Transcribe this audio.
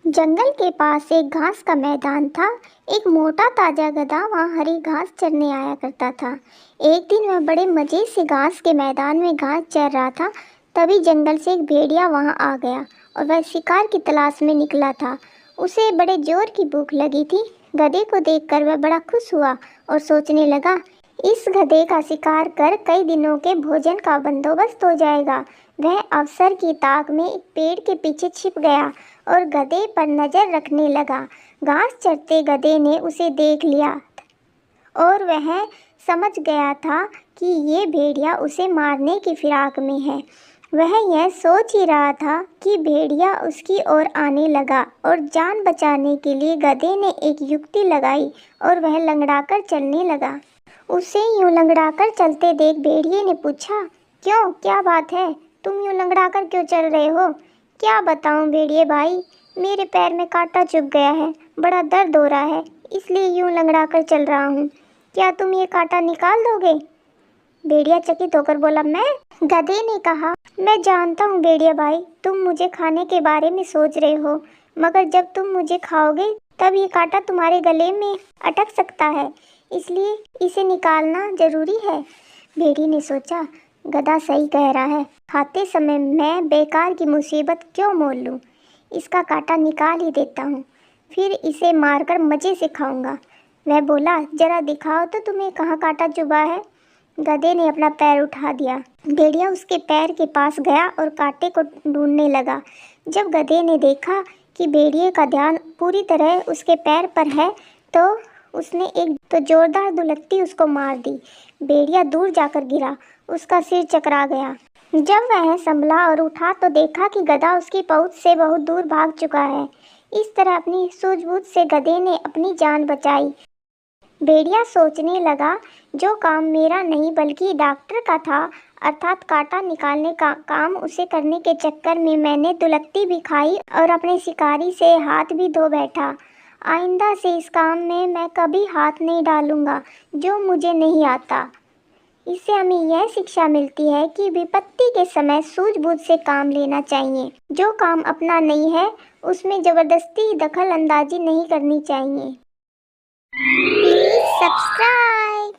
जंगल के पास एक घास का मैदान था। एक मोटा ताजा गधा वहाँ हरी घास चरने आया करता था। एक दिन वह बड़े मज़े से घास के मैदान में घास चर रहा था। तभी जंगल से एक भेड़िया वहाँ आ गया और वह शिकार की तलाश में निकला था। उसे बड़े जोर की भूख लगी थी। गधे को देखकर वह बड़ा खुश हुआ और सोचने लगा, इस गधे का शिकार कर कई दिनों के भोजन का बंदोबस्त हो जाएगा। वह अवसर की ताक में एक पेड़ के पीछे छिप गया और गधे पर नज़र रखने लगा। घास चरते गधे ने उसे देख लिया और वह समझ गया था कि ये भेड़िया उसे मारने की फिराक में है। वह यह सोच ही रहा था कि भेड़िया उसकी ओर आने लगा और जान बचाने के लिए गधे ने एक युक्ति लगाई और वह लंगड़ाकर चलने लगा। उसे यूं लंगड़ाकर चलते देख भेड़िए ने पूछा, क्यों, क्या बात है? तुम यूं लंगड़ाकर क्यों चल रहे हो? क्या बताऊं भेड़िए भाई, मेरे पैर में कांटा चुभ गया है, बड़ा दर्द हो रहा है, इसलिए यूं लंगड़ाकर चल रहा हूँ। क्या तुम ये कांटा निकाल दोगे? भेड़िया चकित होकर बोला, मैं? गधे ने कहा, मैं जानता हूँ भेड़िया भाई, तुम मुझे खाने के बारे में सोच रहे हो, मगर जब तुम मुझे खाओगे तब ये कांटा तुम्हारे गले में अटक सकता है, इसलिए इसे निकालना जरूरी है। भेड़िए ने सोचा, गधा सही कह रहा है, खाते समय मैं बेकार की मुसीबत क्यों मोल लूँ। इसका कांटा निकाल ही देता हूँ, फिर इसे मारकर मज़े से खाऊंगा। वह बोला, जरा दिखाओ तो तुम्हें कहाँ कांटा चुभा है। गधे ने अपना पैर उठा दिया। भेड़िया उसके पैर के पास गया और कांटे को ढूंढने लगा। जब गधे ने देखा कि भेड़िए का ध्यान पूरी तरह उसके पैर पर है तो उसने एक तो जोरदार दुलत्ती उसको मार दी। भेड़िया दूर जाकर गिरा, उसका सिर चकरा गया। जब वह संभला और उठा तो देखा कि गधा उसकी पहुंच से बहुत दूर भाग चुका है। इस तरह अपनी सूझबूझ से गधे ने अपनी जान बचाई। भेड़िया सोचने लगा, जो काम मेरा नहीं बल्कि डॉक्टर का था, अर्थात कांटा निकालने का काम उसे करने के चक्कर में मैंने दुलत्ती भी खाई और अपने शिकारी से हाथ भी धो बैठा। आइंदा से इस काम में मैं कभी हाथ नहीं डालूंगा जो मुझे नहीं आता। इससे हमें यह शिक्षा मिलती है कि विपत्ति के समय सूझबूझ से काम लेना चाहिए। जो काम अपना नहीं है उसमें ज़बरदस्ती दखल अंदाजी नहीं करनी चाहिए। Please subscribe.